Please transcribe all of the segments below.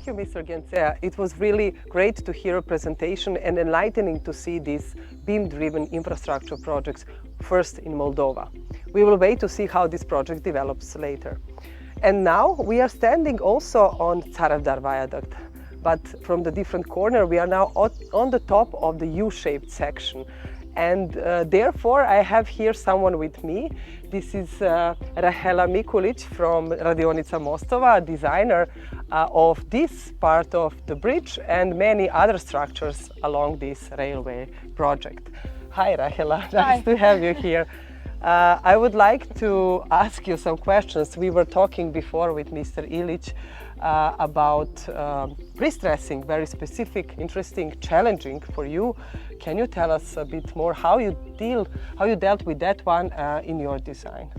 Thank you, Mr. Genzea. It was really great to hear a presentation and enlightening to see these BIM-driven infrastructure projects first in Moldova. We will wait to see how this project develops later. And now we are standing also on Tsaravdar Viaduct, but from the different corner we are now on the top of the U-shaped section. And therefore I have here someone with me. This is Rahela Mikulic from Radionica Mostova, a designer of this part of the bridge and many other structures along this railway project. Hi Rahela, nice to have you here. I would like to ask you some questions. We were talking before with Mr. Ilic about pre-stressing, very specific, interesting, challenging for you. Can you tell us a bit more how you dealt with that one in your design?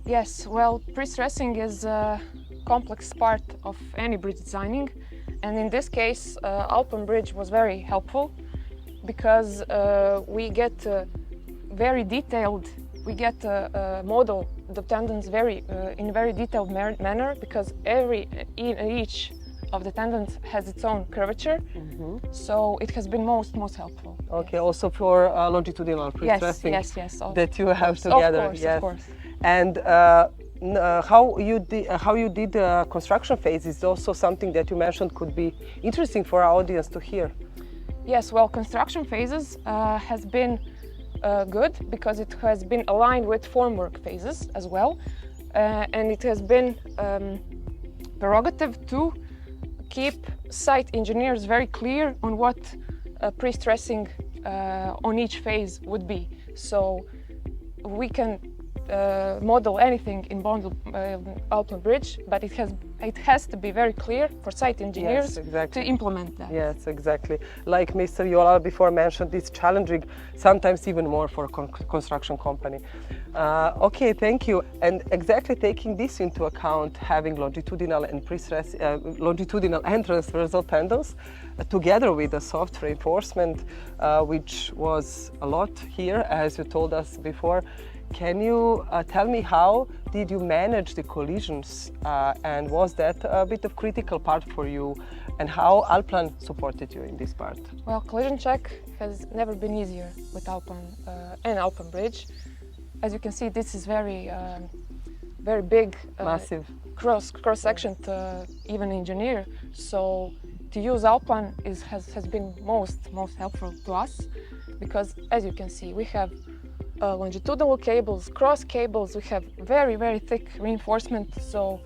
Yes, well, pre-stressing is a complex part of any bridge designing, and in this case Alpen Bridge was very helpful because we get very detailed. We get model the tendons in a very detailed manner because each of the tendons has its own curvature, so it has been most helpful. Okay, also for longitudinal pre-stressing yes, that you have together. Of course. And how you did the construction phase is also something that you mentioned could be interesting for our audience to hear. Yes, well, construction phases has been good because it has been aligned with formwork phases as well, and it has been prerogative to keep site engineers very clear on what pre-stressing on each phase would be. So we can model anything in Alpen Bridge, but it has to be very clear for site engineers to implement that. Yes, exactly. Like Mr. Jola before mentioned, it's challenging, sometimes even more for a construction company. Okay, thank you. And exactly taking this into account, having longitudinal and longitudinal and transversal tendons, together with the soft reinforcement, which was a lot here, as you told us before. Can you tell me how did you manage the collisions and was that a bit of critical part for you, and how Allplan supported you in this part? Well, collision check has never been easier with Allplan and Alpen Bridge. As you can see, this is very big, massive cross section to even engineer. So to use Allplan has been most helpful to us because, as you can see, we have longitudinal cables, cross cables, we have very thick reinforcement, so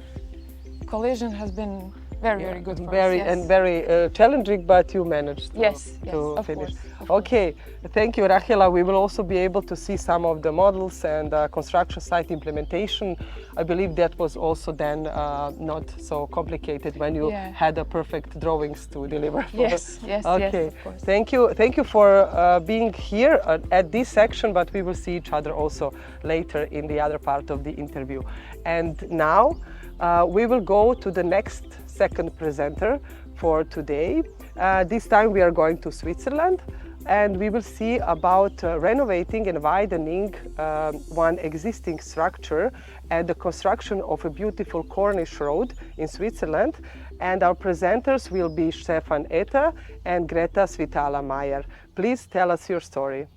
collision has been very good for us. And very challenging, but you managed to finish. Okay, thank you, Rahela. We will also be able to see some of the models and construction site implementation. I believe that was also then not so complicated when you had the perfect drawings to deliver. Yes, okay. Of course. Thank you for being here at this section, but we will see each other also later in the other part of the interview. And now we will go to the next second presenter for today. This time we are going to Switzerland, and we will see about renovating and widening one existing structure and the construction of a beautiful Cornish road in Switzerland. And our presenters will be Stefan Eta and Greta Svitala Mayer. Please tell us your story.